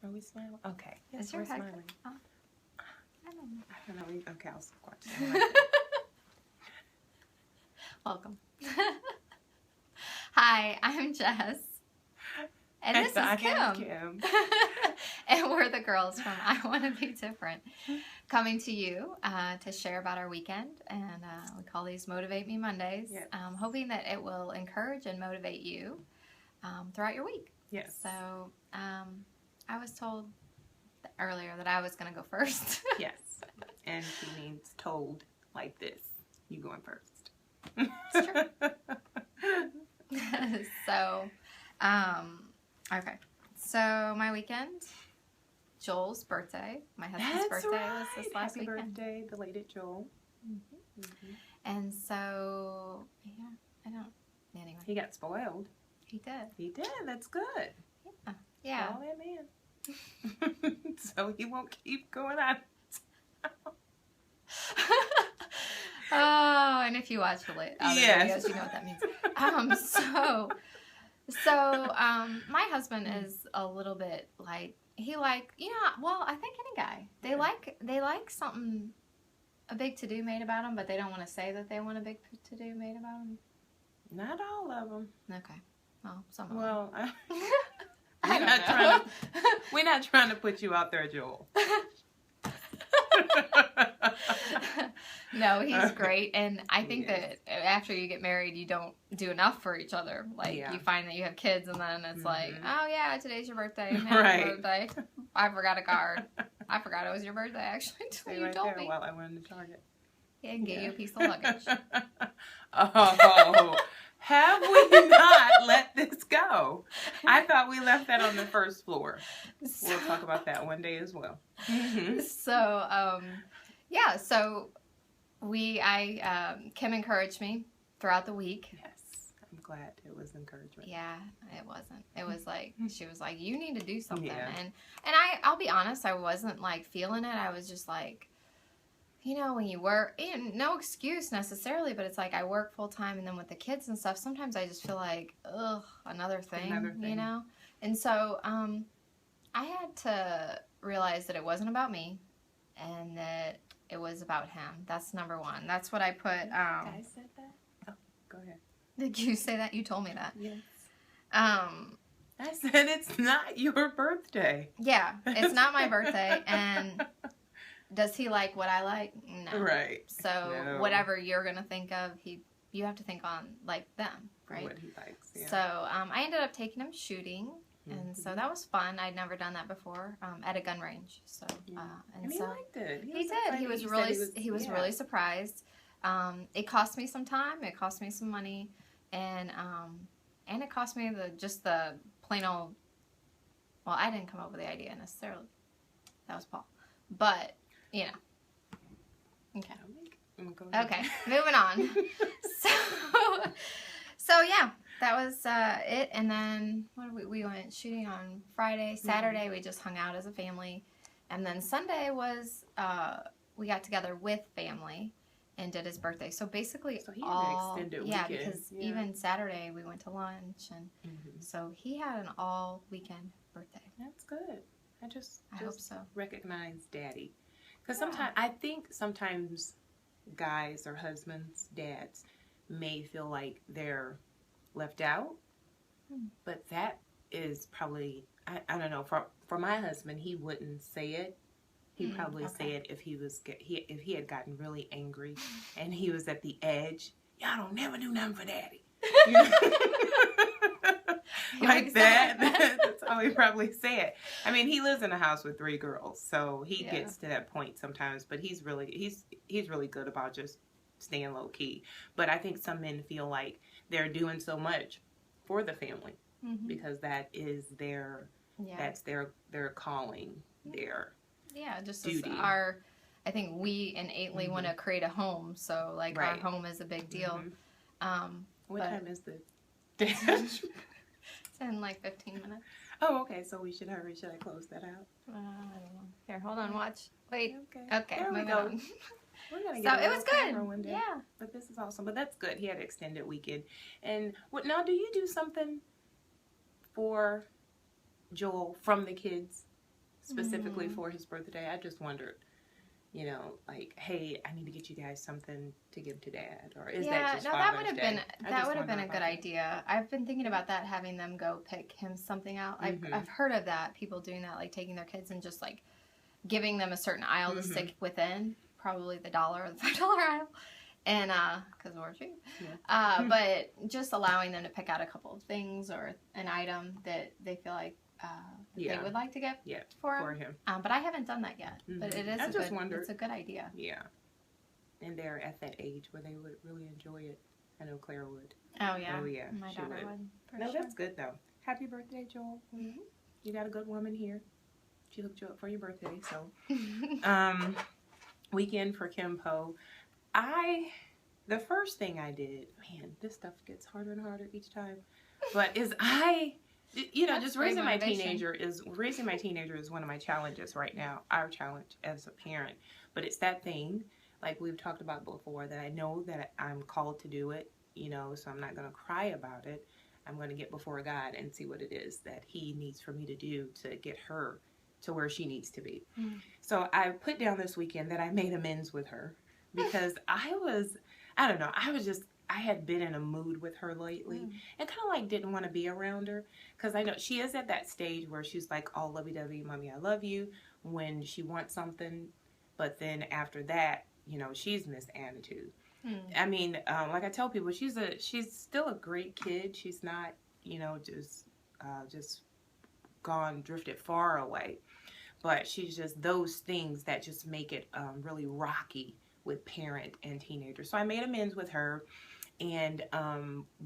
Are we smiling? Okay. Yes, we're your head smiling. I don't know. Okay, I'll squat. Welcome. Hi, I'm Jess. And this is Kim. And we're the girls from I Want to Be Different, coming to you to share about our weekend. And we call these Motivate Me Mondays. Yes. Hoping that it will encourage and motivate you throughout your week. Yes. So I was told earlier that I was going to go first. Yes. And she means told like this. You going first. It's true. So, okay. So my weekend, Joel's birthday. My husband's birthday was this last weekend. Happy birthday, belated Joel. Mm-hmm. Mm-hmm. And so, yeah, I don't. Anyway, he got spoiled. He did. He did. That's good. Yeah. All that man. So he won't keep going on. Oh, and if you watch the other videos, you know what that means. My husband is a little bit like, well, I think any guy, they like something, a big to-do made about them, but they don't want to say that they want a big to-do made about them. Not all of them. Okay. Well, some of them. Well, we're I not trying to put you out there, Joel. No, he's great, and I think that after you get married, you don't do enough for each other. Like, you find that you have kids, and then it's like, oh yeah, today's your birthday. Happy birthday. I forgot a card. I forgot it was your birthday, actually, until you told me. While I went to Target. Yeah, and get you a piece of luggage. Oh, have we not let this go? I thought we left that on the first floor. We'll talk about that one day as well. So, Kim encouraged me throughout the week. Yes, I'm glad it was encouragement. Yeah, it wasn't. It was like, she was like, you need to do something. Yeah. And I'll be honest, I wasn't like feeling it. I was just like, when you work, and no excuse necessarily, but it's like I work full time, and then with the kids and stuff, sometimes I just feel like, another thing. And so, I had to realize that it wasn't about me, and that it was about him. That's number one. That's what I put. I said that? Oh, go ahead. Did you say that? You told me that. Yes. I said it's not your birthday. Yeah, it's not my birthday, and does he like what I like? No. Right. So whatever you're gonna think of, you have to think on like them, right? What he likes. Yeah. So I ended up taking him shooting. And so that was fun. I'd never done that before at a gun range. So and he liked it. He did. He was really surprised. It cost me some time. It cost me some money, and it cost me the plain old. Well, I didn't come up with the idea necessarily. That was Paul. But okay. Okay, moving on. So yeah. That was it, and then we went shooting on Friday. Saturday we just hung out as a family, and then Sunday was we got together with family and did his birthday. So basically, he had an extended weekend. Because even Saturday we went to lunch, and so he had an all weekend birthday. That's good. I hope so. Recognize Daddy, because sometimes guys or husbands, dads may feel like they're left out, but that is probably I don't know, for my husband, he wouldn't say it. He'd probably say it if he had gotten really angry and he was at the edge. Y'all don't never do nothing for Daddy. Like that. That's how he probably say it. I mean, he lives in a house with 3 girls, so he gets to that point sometimes, but he's really good about just staying low key. But I think some men feel like they're doing so much for the family because that is their calling, their just duty. I think we innately want to create a home, so like our home is a big deal. What time is the dash? It's in like 15 minutes. Oh, okay. So we should hurry. Should I close that out? I don't know. Here, hold on. Watch. Wait. Okay. There we go. So it was good. One day. Yeah. But this is awesome. But that's good. He had an extended weekend. And now, do you do something for Joel from the kids? specifically for his birthday. I just wondered, you know, like, hey, I need to get you guys something to give to Dad, or is that just Father's Day? That would have been a good idea. I've been thinking about that, having them go pick him something out. I've heard of that, people doing that, like taking their kids and just like giving them a certain aisle to stick within, probably the $1 or the $5 aisle, and because we're cheap. But just allowing them to pick out a couple of things or an item that they feel like they would like to get for him. But I haven't done that yet. But it is it's a good idea. Yeah. And they're at that age where they would really enjoy it. I know Claire would. Oh, yeah. Oh, yeah. My daughter would. No, that's good, though. Happy birthday, Joel. You got a good woman here. She hooked you up for your birthday, so. Weekend for Kim Poe. The first thing I did, man, this stuff gets harder and harder each time, but you know, just raising my teenager is one of my challenges right now, our challenge as a parent. But it's that thing, like we've talked about before, that I know that I'm called to do it, you know, so I'm not going to cry about it. I'm going to get before God and see what it is that he needs for me to do to get her to where she needs to be. So I put down this weekend that I made amends with her, because I had been in a mood with her lately and kind of like didn't want to be around her, because I know she is at that stage where she's like all lovey-dovey, mommy, I love you, when she wants something, but then after that, you know, she's Miss Attitude. I mean, like I tell people, she's still a great kid. She's not, you know, just drifted far away, but she's just those things that just make it really rocky with parent and teenager. So I made amends with her, and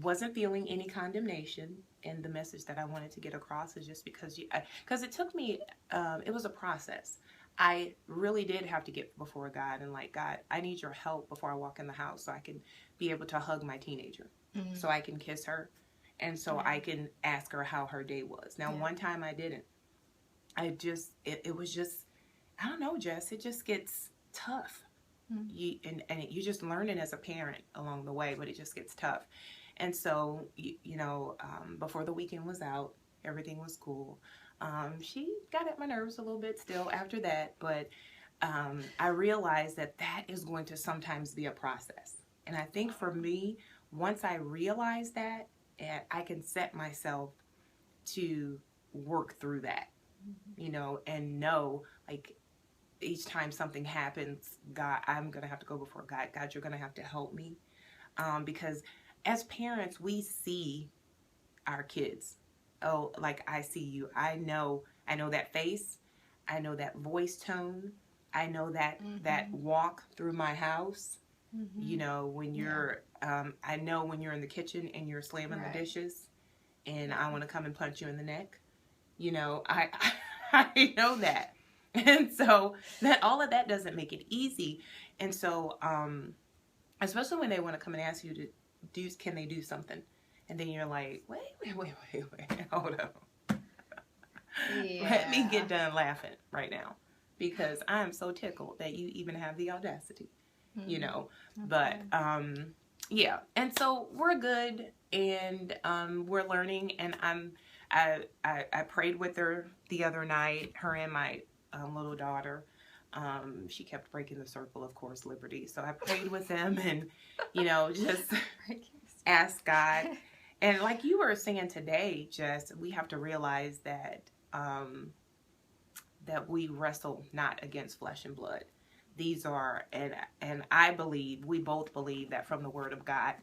wasn't feeling any condemnation. And the message that I wanted to get across is just because it took me, it was a process. I really did have to get before God and like, God, I need your help before I walk in the house so I can be able to hug my teenager, so I can kiss her, and so I can ask her how her day was. Now, one time I didn't. It was just, I don't know, Jess, it just gets tough. You're just learning as a parent along the way, but it just gets tough. And so, you know, before the weekend was out, everything was cool. She got at my nerves a little bit still after that, but I realized that is going to sometimes be a process. And I think for me, once I realize that, I can set myself to work through that, you know, and know, like, each time something happens, God, I'm going to have to go before God. God, you're going to have to help me. Because as parents, we see our kids. Oh, like, I see you. I know that face. I know that voice tone. I know that walk through my house. You know, when you're, I know when you're in the kitchen and you're slamming the dishes, and I want to come and punch you in the neck. You know, I know that. And so that all of that doesn't make it easy. And so, especially when they want to come and ask you to can they do something? And then you're like, wait, hold up. Let me get done laughing right now, because I'm so tickled that you even have the audacity, you know. But, yeah. And so we're good, and we're learning, and I prayed with her the other night, her and my little daughter. She kept breaking the circle, of course, Liberty. So I prayed with them, and, you know, just ask God. And like you were saying today, Jess, we have to realize that that we wrestle not against flesh and blood. These are, and I believe, we both believe that from the Word of God.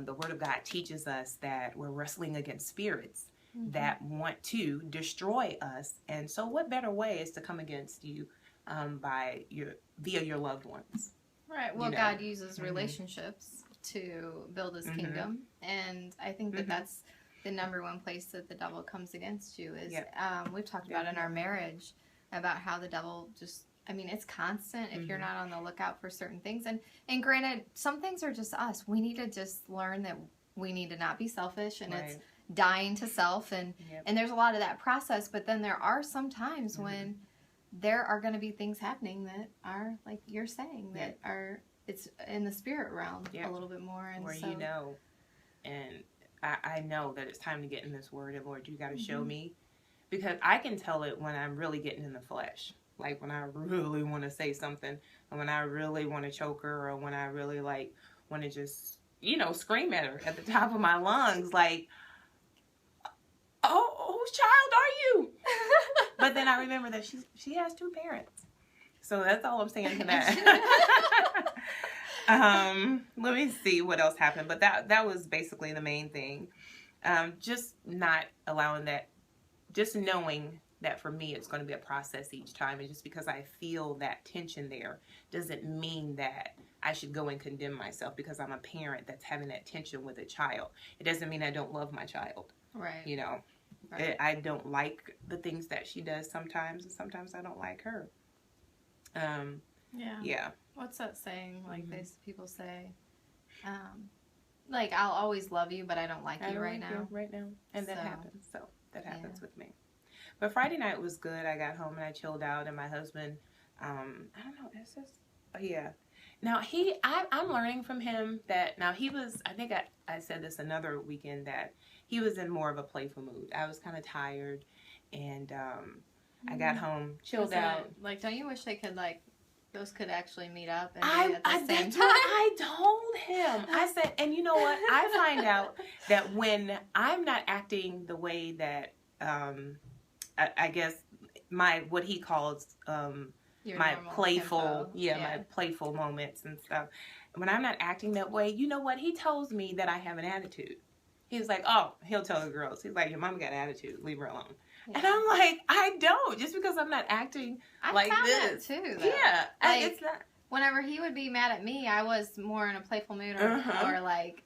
The Word of God teaches us that we're wrestling against spirits that want to destroy us. And so what better way is to come against you via your loved ones? Right. Well, you know? God uses relationships to build his kingdom. And I think that that's the number one place that the devil comes against you is, we've talked about in our marriage about how the devil just, I mean, it's constant if you're not on the lookout for certain things. And granted, some things are just us. We need to just learn that we need to not be selfish, and it's dying to self, and there's a lot of that process. But then there are some times when there are going to be things happening that are, like you're saying, that are, it's in the spirit realm a little bit more. And where so, you know, and I know that it's time to get in this Word, and Lord, you got to show me. because I can tell it when I'm really getting in the flesh. Like when I really want to say something, and when I really want to choke her, or when I really like want to just, scream at her at the top of my lungs, like, oh, whose child are you? But then I remember that she has 2 parents. So that's all I'm saying to that. Let me see what else happened. But that was basically the main thing. Just not allowing that, just knowing that for me it's going to be a process each time. And just because I feel that tension there doesn't mean that I should go and condemn myself because I'm a parent that's having that tension with a child. It doesn't mean I don't love my child. Right. Right. I don't like the things that she does sometimes, and sometimes I don't like her. Yeah. What's that saying? Like people say, like, I'll always love you, but I don't like you right now. And that happens. So that happens with me. But Friday night was good. I got home and I chilled out, and my husband, I don't know, it's just, Now I'm learning from him that, now he was, I think I said this another weekend, that he was in more of a playful mood. I was kind of tired, and I got home, chilled out. Like, don't you wish they could, like, those could actually meet up and be at the same that's time? what I told him. I said, and you know what? I find out that when I'm not acting the way that, I guess what he calls my playful, my playful moments and stuff. When I'm not acting that way, you know what? He tells me that I have an attitude. He's like, oh, he'll tell the girls. He's like, your mom got an attitude. Leave her alone. Yeah. And I'm like, I don't. Just because I'm not acting like this. I found that too, though. Yeah. Like, it's not. Whenever he would be mad at me, I was more in a playful mood or like,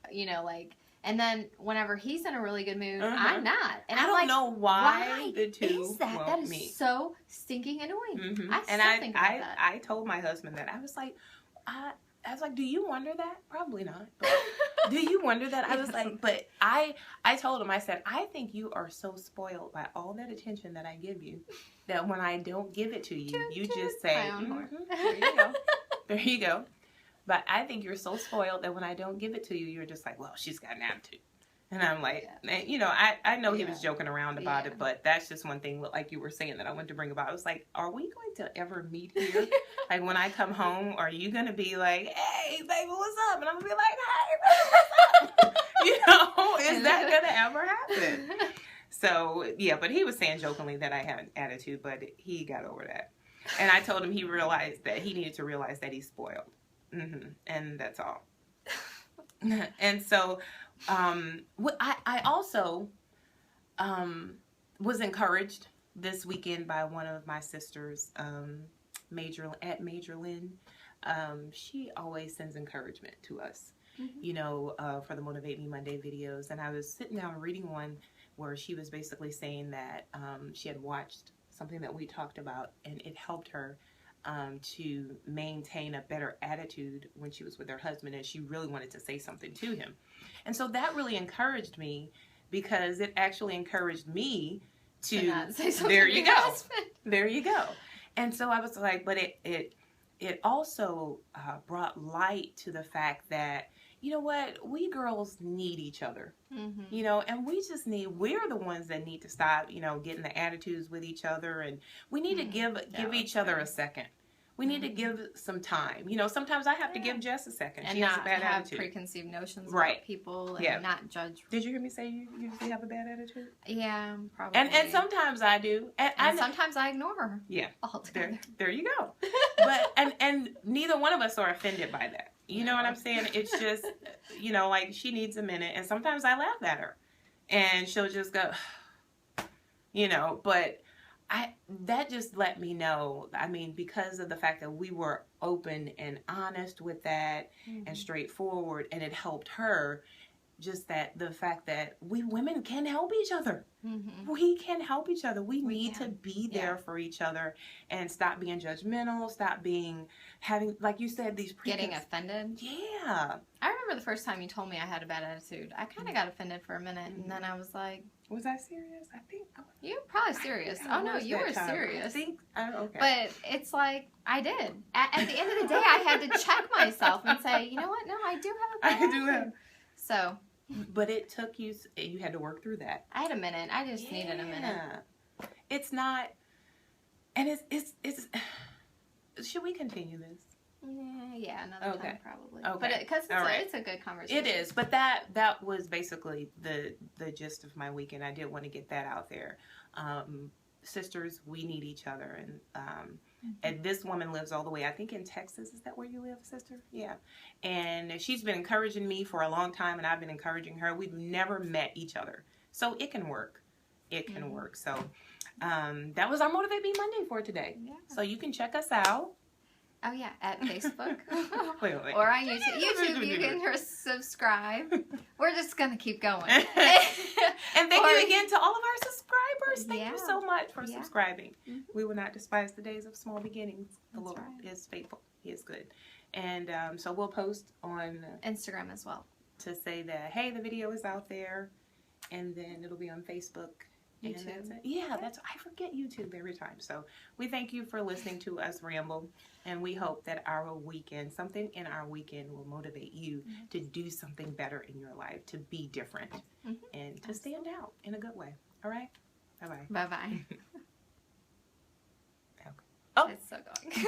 and then whenever he's in a really good mood, I'm not. And I don't know why the two is that? won't That is meet. so stinking annoying. Mm-hmm. I think about that. I told my husband that. I was like, do you wonder that? Probably not. But do you wonder that? I was like, but I told him, I said, I think you are so spoiled by all that attention that I give you that when I don't give it to you, you just say, there you go. There you go. But I think you're so spoiled that when I don't give it to you, you're just like, well, she's got an attitude. And I'm like, I know he was joking around about it, but that's just one thing, like you were saying, that I wanted to bring about. I was like, are we going to ever meet here? Like, when I come home, are you going to be like, hey, baby, what's up? And I'm going to be like, hey, baby, what's up? Is that going to ever happen? So, but he was saying jokingly that I have an attitude, but he got over that. And I told him he needed to realize that he's spoiled. And that's all. And so, I also was encouraged this weekend by one of my sisters, Major Lynn. She always sends encouragement to us, for the Motivate Me Monday videos. And I was sitting down reading one where she was basically saying that she had watched something that we talked about, and it helped her to maintain a better attitude when she was with her husband, and she really wanted to say something to him. And so that really encouraged me, because it actually encouraged me to not say something there to you your go. husband. There you go. And so I was like, but it also brought light to the fact that, you know what, we girls need each other, and we're the ones that need to stop, getting the attitudes with each other, and we need to give each other a second. We need to give some time. Sometimes I have to give Jess a second. And she has a bad have attitude. Preconceived notions about people, and not judge. Did you hear me say you usually have a bad attitude? Yeah, probably. And sometimes I do. And sometimes I ignore her. Yeah. Altogether. There you go. But and neither one of us are offended by that. You know what I'm saying? It's just, like, she needs a minute. And sometimes I laugh at her. And she'll just go, but that just let me know, because of the fact that we were open and honest with that, and straightforward, and it helped her, just that the fact that we women can help each other. We can help each other. We need to be there for each other, and stop being judgmental, stop having, like you said, these getting offended. Yeah. I remember the first time you told me I had a bad attitude. I kind of got offended for a minute, and then I was like, was I serious? I think you were probably serious. Oh no, you were serious. I think, okay. But it's like, I did. At the end of the day, I had to check myself and say, you know what? No, I do have a bad attitude. So. But it took you had to work through that. I had a minute. I just needed a minute. it's not, and it's should we continue this? Yeah, another time probably. Okay. But because it's a good conversation. It is, but that was basically the gist of my weekend. I did want to get that out there. Sisters, we need each other, and this woman lives all the way, I think, in Texas. Is that where you live, sister? Yeah. And she's been encouraging me for a long time, and I've been encouraging her. We've never met each other, so it can work. It can work. So that was our Motivate Me Monday for today. Yeah. So you can check us out. Oh, yeah, at Facebook. wait. Or on YouTube. YouTube, you can subscribe. We're just going to keep going. And thank you again to all of our subscribers. Thank you so much for subscribing. We will not despise the days of small beginnings. The Lord is faithful. He is good. And so we'll post on Instagram as well. To say that, hey, the video is out there. And then it'll be on Facebook. YouTube. I forget YouTube every time. So we thank you for listening to us ramble, and we hope that something in our weekend will motivate you to do something better in your life, to be different, and to stand out in a good way. All right? Bye-bye. Bye-bye. Okay. Oh. It's so going.